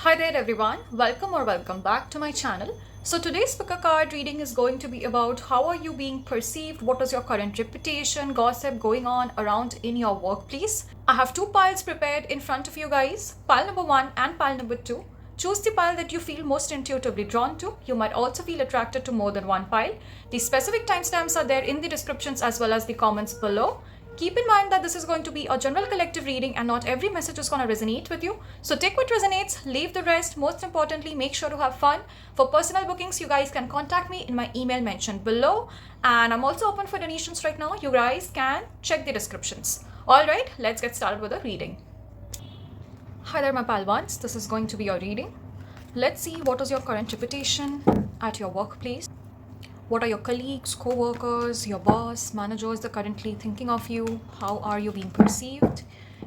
Hi there everyone, welcome back to my channel. So today's pick a card reading is going to be about how are you being perceived, what is your current reputation, gossip going on around in your workplace. I have two piles prepared in front of you guys, pile number 1 and pile number 2. Choose the pile that you feel most intuitively drawn to. You might also feel attracted to more than one pile. The specific timestamps are there in the descriptions as well as the comments below. Keep in mind that this is going to be a general collective reading and not every message is going to resonate with you. So take what resonates, leave the rest. Most importantly, make sure to have fun. For personal bookings, you guys can contact me in my email mentioned below. And I'm also open for donations right now. You guys can check the descriptions. Alright, let's get started with the reading. Hi there my pal ones, this is going to be your reading. Let's see what is your current reputation at your workplace. What are your colleagues, co-workers, your boss, managers that are currently thinking of you? How are you being perceived?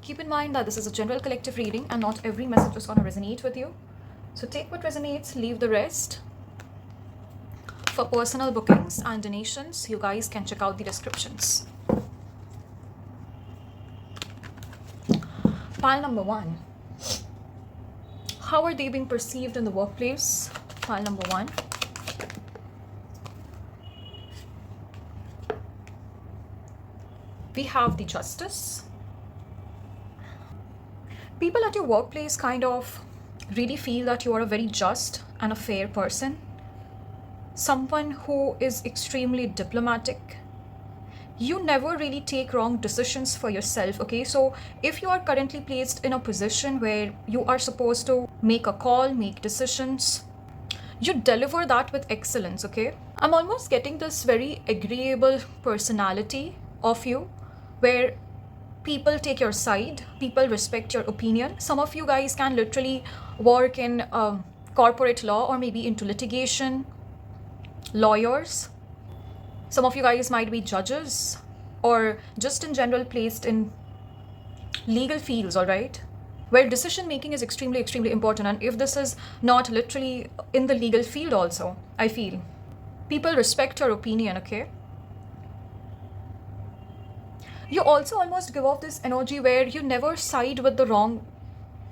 Keep in mind that this is a general collective reading and not every message is going to resonate with you. So take what resonates, leave the rest. For personal bookings and donations, you guys can check out the descriptions. Pile number 1. How are they being perceived in the workplace? Pile number 1. We have the Justice. People at your workplace kind of really feel that you are a very just and a fair person. Someone who is extremely diplomatic. You never really take wrong decisions for yourself, okay? So if you are currently placed in a position where you are supposed to make a call, make decisions, you deliver that with excellence, okay? I'm almost getting this very agreeable personality of you, where people take your side, people respect your opinion. Some of you guys can literally work in corporate law or maybe into litigation, lawyers. Some of you guys might be judges or just in general placed in legal fields, all right? Where decision making is extremely important. And if this is not literally in the legal field also, I feel people respect your opinion, okay? You also almost give off this energy where you never side with the wrong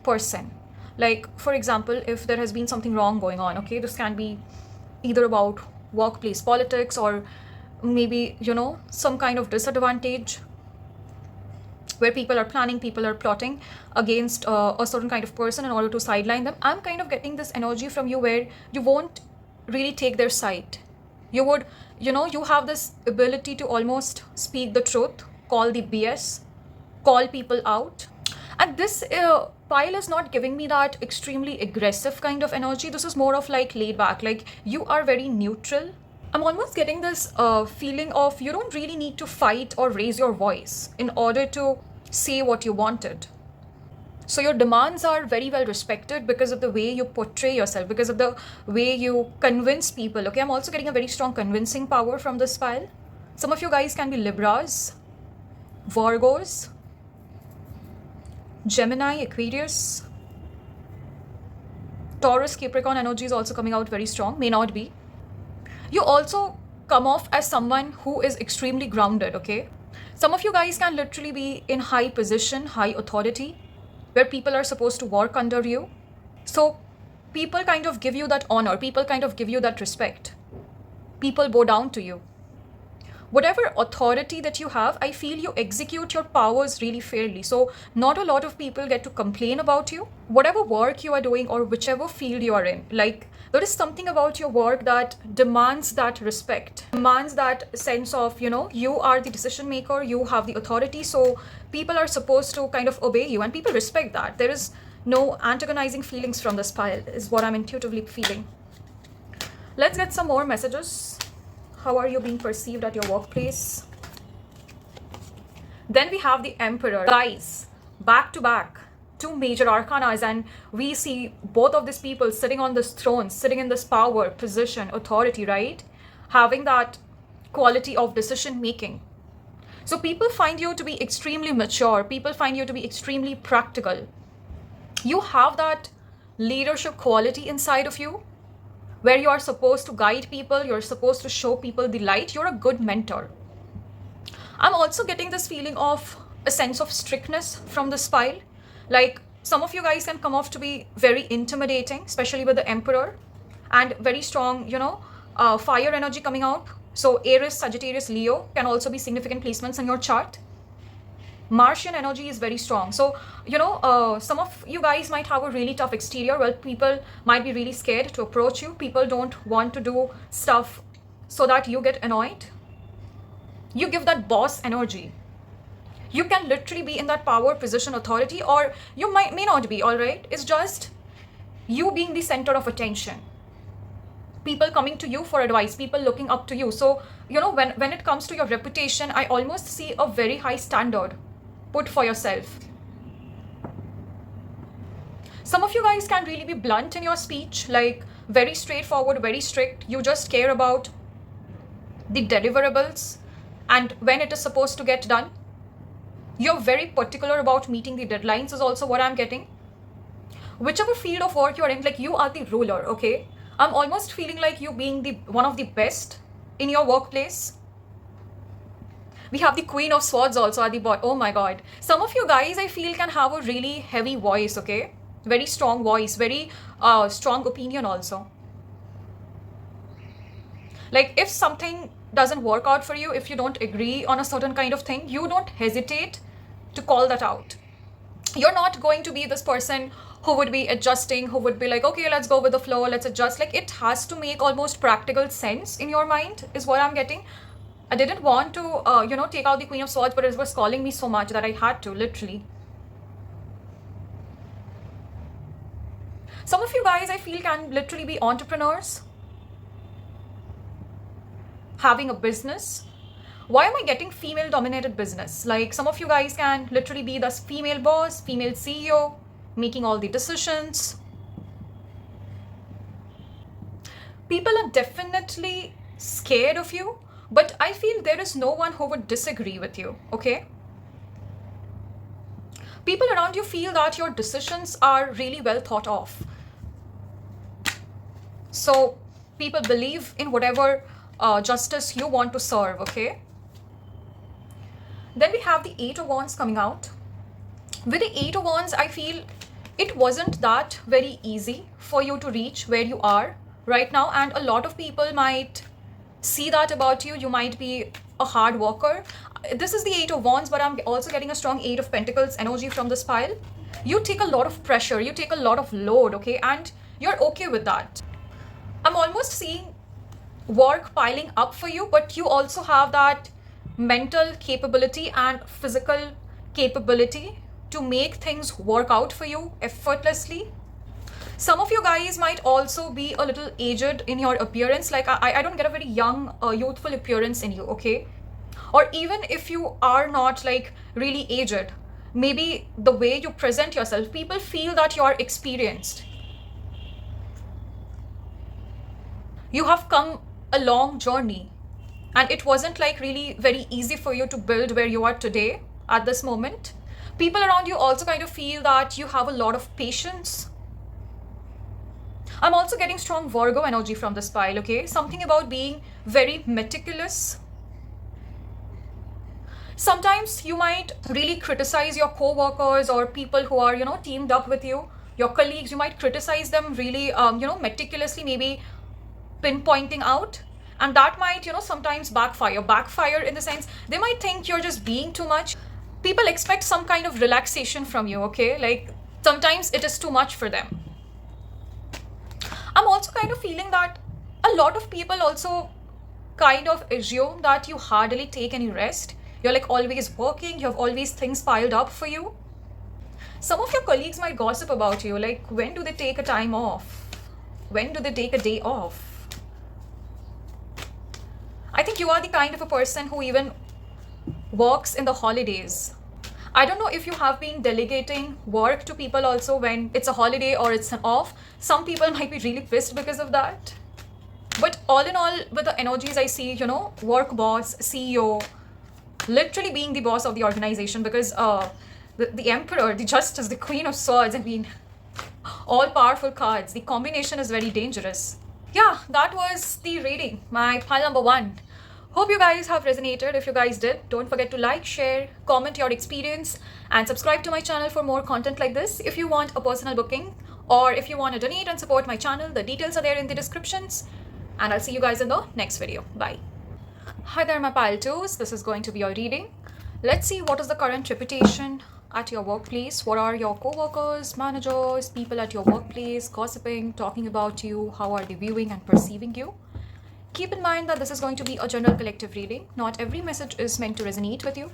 person. Like, for example, if there has been something wrong going on, okay, this can be either about workplace politics or maybe, some kind of disadvantage where people are planning, people are plotting against a certain kind of person in order to sideline them. I'm kind of getting this energy from you where you won't really take their side. You would, you have this ability to almost speak the truth, call the BS, call people out. And this pile is not giving me that extremely aggressive kind of energy. This is more of like laid back, like you are very neutral. I'm almost getting this feeling of you don't really need to fight or raise your voice in order to say what you wanted. So your demands are very well respected because of the way you portray yourself, because of the way you convince people, okay? I'm also getting a very strong convincing power from this pile. Some of you guys can be Libras, Virgos, Gemini, Aquarius, Taurus, Capricorn energy is also coming out very strong, may not be. You also come off as someone who is extremely grounded, okay? Some of you guys can literally be in high position, high authority, where people are supposed to work under you. So people kind of give you that honor, people kind of give you that respect. People bow down to you. Whatever authority that you have, I feel you execute your powers really fairly. So not a lot of people get to complain about you. Whatever work you are doing or whichever field you are in, like there is something about your work that demands that respect, demands that sense of, you are the decision maker, you have the authority. So people are supposed to kind of obey you and people respect that. There is no antagonizing feelings from this pile is what I'm intuitively feeling. Let's get some more messages. How are you being perceived at your workplace? Then we have the Emperor. Guys, back to back, two major arcanas, and we see both of these people sitting on this throne, sitting in this power, position, authority, right? Having that quality of decision making. So people find you to be extremely mature. People find you to be extremely practical. You have that leadership quality inside of you, where you are supposed to guide people, you're supposed to show people the light, you're a good mentor. I'm also getting this feeling of a sense of strictness from this pile. Like Some of you guys can come off to be very intimidating, especially with the Emperor, and very strong, fire energy coming out. So Aries, Sagittarius, Leo can also be significant placements in your chart. Martian energy is very strong. So, some of you guys might have a really tough exterior. Well, people might be really scared to approach you. People don't want to do stuff so that you get annoyed. You give that boss energy. You can literally be in that power, position, authority, or you may not be, all right? It's just you being the center of attention. People coming to you for advice, people looking up to you. So, when it comes to your reputation, I almost see a very high standard put for yourself. Some of you guys can really be blunt in your speech, like very straightforward, very strict. You just care about the deliverables and when it is supposed to get done. You're very particular about meeting the deadlines is also what I'm getting. Whichever field of work you're in, like you are the ruler, okay? I'm almost feeling like you being one of the best in your workplace. We have the Queen of Swords also at the bottom. Oh my God. Some of you guys, I feel, can have a really heavy voice, okay? Very strong voice, very strong opinion also. Like if something doesn't work out for you, if you don't agree on a certain kind of thing, you don't hesitate to call that out. You're not going to be this person who would be adjusting, who would be like, okay, let's go with the flow, let's adjust. Like it has to make almost practical sense in your mind is what I'm getting. I didn't want to, take out the Queen of Swords, but it was calling me so much that I had to, literally. Some of you guys, I feel, can literally be entrepreneurs. Having a business. Why am I getting female-dominated business? Like some of you guys can literally be this female boss, female CEO, making all the decisions. People are definitely scared of you. But I feel there is no one who would disagree with you, okay? People around you feel that your decisions are really well thought of. So people believe in whatever justice you want to serve, okay? Then we have the Eight of Wands coming out. With the Eight of Wands, I feel it wasn't that very easy for you to reach where you are right now. And a lot of people might see that about you. You might be a hard worker. This is the Eight of Wands, but I'm also getting a strong Eight of Pentacles energy from this pile. You take a lot of pressure, you take a lot of load, okay? And you're okay with that. I'm almost seeing work piling up for you, but you also have that mental capability and physical capability to make things work out for you effortlessly. Some of you guys might also be a little aged in your appearance. Like I don't get a very young, youthful appearance in you, okay? Or even if you are not like really aged, maybe the way you present yourself, people feel that you are experienced. You have come a long journey and it wasn't like really very easy for you to build where you are today at this moment. People around you also kind of feel that you have a lot of patience. I'm also getting strong Virgo energy from this pile, okay? Something about being very meticulous. Sometimes you might really criticize your co-workers or people who are, teamed up with you, your colleagues. You might criticize them really, meticulously, maybe pinpointing out. And that might, sometimes backfire. Backfire in the sense, they might think you're just being too much. People expect some kind of relaxation from you, okay? Like, sometimes it is too much for them. I'm also kind of feeling that a lot of people also kind of assume that you hardly take any rest. You're like always working, you have always things piled up for you. Some of your colleagues might gossip about you, like when do they take a time off? When do they take a day off? I think you are the kind of a person who even works in the holidays. I don't know if you have been delegating work to people also when it's a holiday or it's an off. Some people might be really pissed because of that. But all in all, with the energies I see, work boss, CEO, literally being the boss of the organization, because the Emperor, the Justice, the Queen of Swords, I mean, all powerful cards. The combination is very dangerous. Yeah, that was the reading, my pile number 1. Hope you guys have resonated. If you guys did, don't forget to like, share, comment your experience, and subscribe to my channel for more content like this. If you want a personal booking or if you want to donate and support my channel, the details are there in the descriptions. And I'll see you guys in the next video. Bye. Hi there, my pile twos. This is going to be your reading. Let's see what is the current reputation at your workplace. What are your coworkers, managers, people at your workplace gossiping, talking about you? How are they viewing and perceiving you? Keep in mind that this is going to be a general collective reading. Not every message is meant to resonate with you.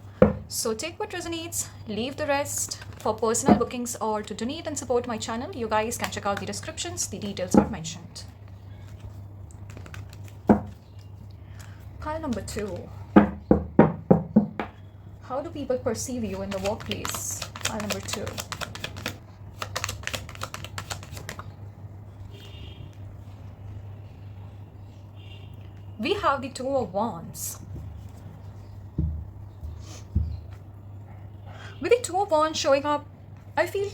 So take what resonates, leave the rest. For personal bookings or to donate and support my channel, you guys can check out the descriptions. The details are mentioned. Pile number 2. How do people perceive you in the workplace? Pile number 2. We have the Two of Wands. With the Two of Wands showing up, I feel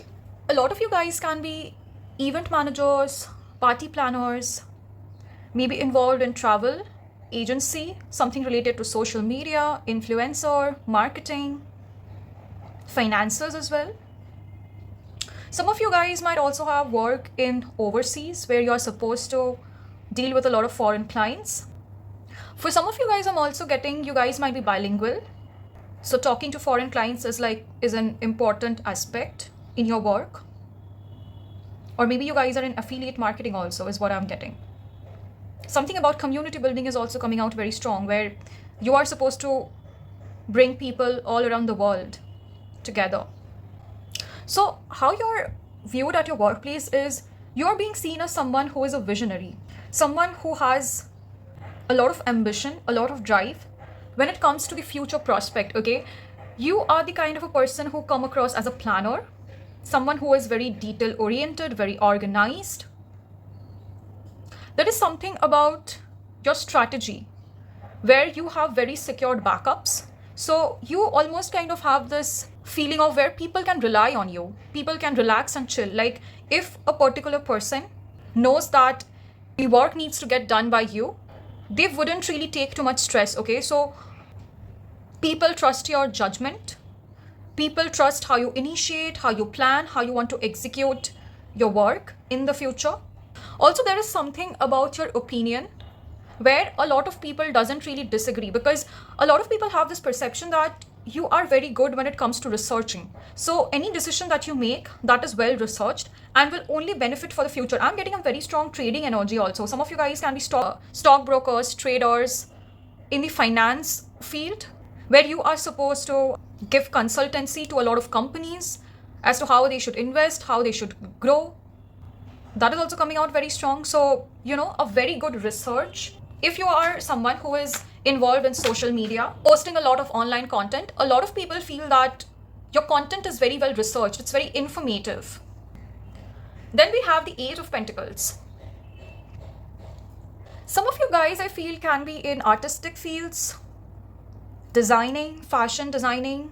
a lot of you guys can be event managers, party planners, maybe involved in travel, agency, something related to social media, influencer, marketing, finances as well. Some of you guys might also have work in overseas where you're supposed to deal with a lot of foreign clients. For some of you guys, I'm also getting you guys might be bilingual. So talking to foreign clients is an important aspect in your work. Or maybe you guys are in affiliate marketing also is what I'm getting. Something about community building is also coming out very strong, where you are supposed to bring people all around the world together. So how you're viewed at your workplace is you're being seen as someone who is a visionary, someone who has a lot of ambition, a lot of drive when it comes to the future prospect, okay? You are the kind of a person who come across as a planner, someone who is very detail oriented, very organized. There is something about your strategy where you have very secured backups. So you almost kind of have this feeling of where people can rely on you. People can relax and chill. Like if a particular person knows that the work needs to get done by you, they wouldn't really take too much stress, okay? So people trust your judgment. People trust how you initiate, how you plan, how you want to execute your work in the future. Also, there is something about your opinion where a lot of people doesn't really disagree, because a lot of people have this perception that you are very good when it comes to researching. So any decision that you make that is well researched and will only benefit for the future. I'm getting a very strong trading energy also. Some of you guys can be stockbrokers, traders in the finance field, where you are supposed to give consultancy to a lot of companies as to how they should invest, how they should grow. That is also coming out very strong. So, a very good research. If you are someone who is involved in social media, posting a lot of online content, a lot of people feel that your content is very well researched. It's very informative. Then we have the Eight of Pentacles. Some of you guys, I feel, can be in artistic fields, designing, fashion designing,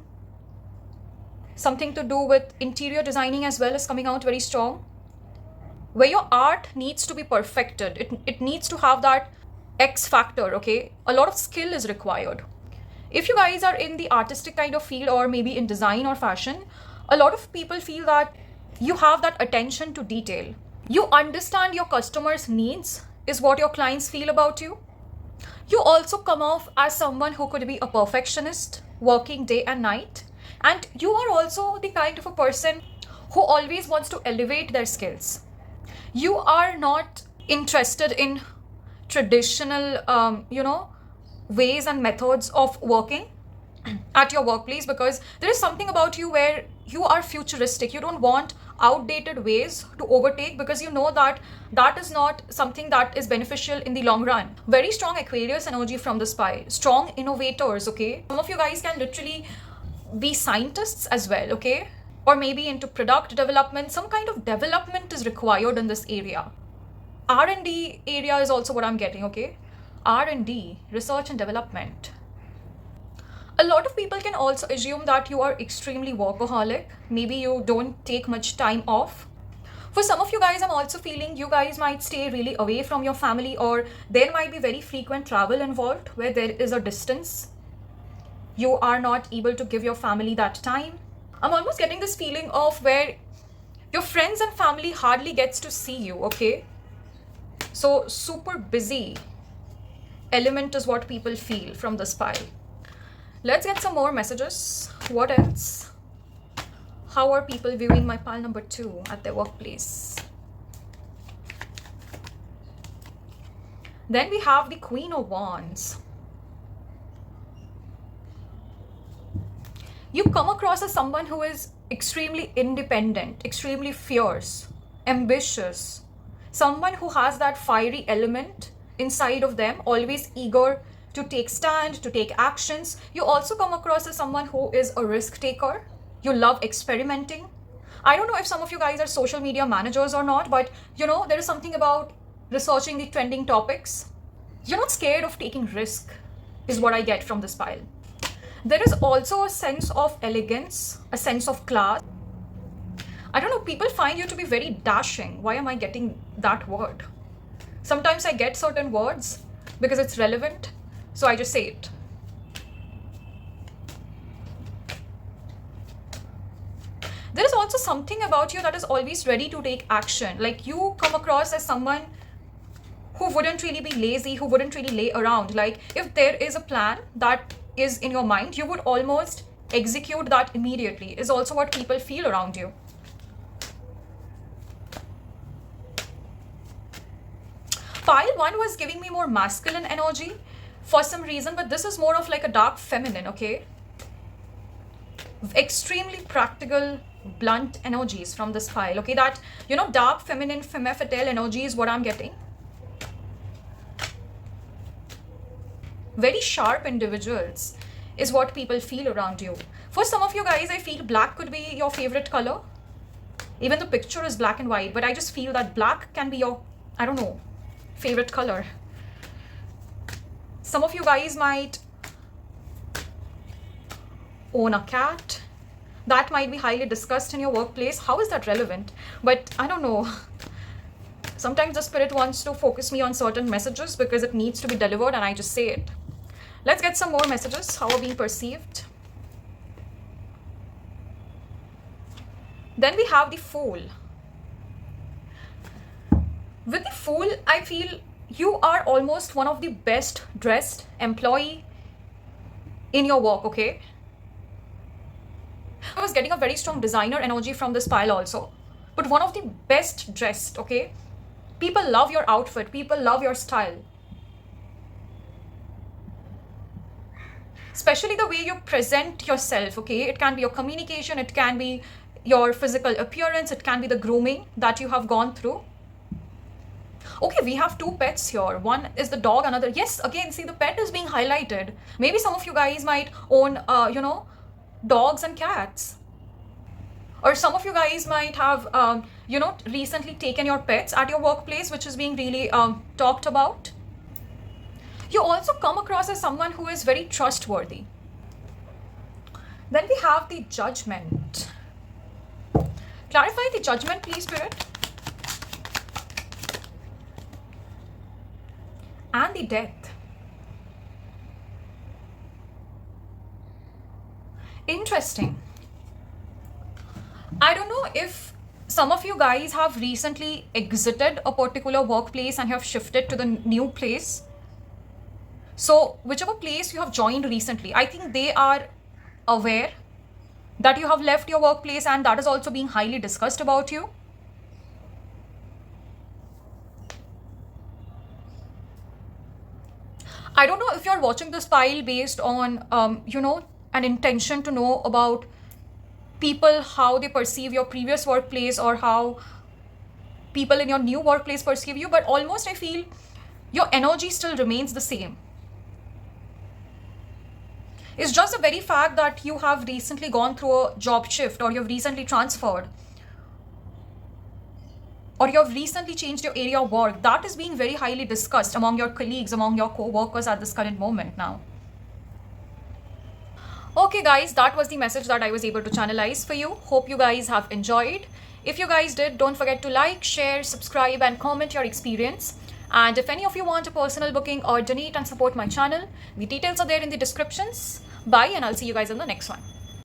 something to do with interior designing as well is coming out very strong, where your art needs to be perfected. It needs to have that X factor, okay? A lot of skill is required. If you guys are in the artistic kind of field or maybe in design or fashion, a lot of people feel that you have that attention to detail. You understand your customers' needs is what your clients feel about you. You also come off as someone who could be a perfectionist, working day and night. And you are also the kind of a person who always wants to elevate their skills. You are not interested in traditional, ways and methods of working at your workplace, because there is something about you where you are futuristic. You don't want outdated ways to overtake, because you know that that is not something that is beneficial in the long run. Very strong Aquarius energy from the spy. Strong innovators, okay? Some of you guys can literally be scientists as well, okay? Or maybe into product development. Some kind of development is required in this area. R&D area is also what I'm getting, okay? R&D, research and development. A lot of people can also assume that you are extremely workaholic. Maybe you don't take much time off. For some of you guys, I'm also feeling you guys might stay really away from your family, or there might be very frequent travel involved where there is a distance. You are not able to give your family that time. I'm almost getting this feeling of where your friends and family hardly gets to see you, okay? So super busy element is what people feel from this pile. Let's get some more messages. What else? How are people viewing my pile number 2 at their workplace? Then we have the Queen of Wands. You come across as someone who is extremely independent, extremely fierce, ambitious, someone who has that fiery element inside of them, always eager to take stand, to take actions. You also come across as someone who is a risk taker. You love experimenting. I don't know if some of you guys are social media managers or not, but you know, there is something about researching the trending topics. You're not scared of taking risk, is what I get from this pile. There is also a sense of elegance, a sense of class. I don't know, people find you to be very dashing. Why am I getting that word? Sometimes I get certain words because it's relevant, so I just say it. There is also something about you that is always ready to take action. Like you come across as someone who wouldn't really be lazy, who wouldn't really lay around. Like if there is a plan that is in your mind, you would almost execute that immediately, is also what people feel around you. Pile 1 was giving me more masculine energy for some reason, but this is more of like a dark feminine, okay? Extremely practical, blunt energies from this pile, okay? That, you know, dark feminine, femme fatale energy is what I'm getting. Very sharp individuals is what people feel around you. For some of you guys, I feel black could be your favorite color. Even the picture is black and white, but I just feel that black can be your, I don't know, favorite color. Some of you guys might own a cat. That might be highly discussed in your workplace. How is that relevant? But I don't know. Sometimes the spirit wants to focus me on certain messages because it needs to be delivered and I just say it. Let's get some more messages. How are being perceived? Then we have the Fool. With the Fool, I feel you are almost one of the best dressed employee in your work, okay? I was getting a very strong designer energy from this pile also. But one of the best dressed, okay? People love your outfit. People love your style. Especially the way you present yourself, okay? It can be your communication. It can be your physical appearance. It can be the grooming that you have gone through. Okay, we have 2 pets here. One is the dog, another. Yes, again, see, the pet is being highlighted. Maybe some of you guys might own, you know, dogs and cats. Or some of you guys might have, you know, recently taken your pets at your workplace, which is being really talked about. You also come across as someone who is very trustworthy. Then we have the Judgment. Clarify the Judgment, please, Spirit. And the Death. Interesting. I don't know if some of you guys have recently exited a particular workplace and have shifted to the new place. So whichever place you have joined recently, I think they are aware that you have left your workplace and that is also being highly discussed about you. I don't know if you're watching this pile based on, you know, an intention to know about people, how they perceive your previous workplace or how people in your new workplace perceive you, but almost I feel your energy still remains the same. It's just the very fact that you have recently gone through a job shift or you've recently transferred or you have recently changed your area of work. That is being very highly discussed among your colleagues, among your co-workers at this current moment now. Okay guys, that was the message that I was able to channelize for you. Hope you guys have enjoyed. If you guys did, don't forget to like, share, subscribe, and comment your experience. And if any of you want a personal booking or donate and support my channel, the details are there in the descriptions. Bye, and I'll see you guys in the next one.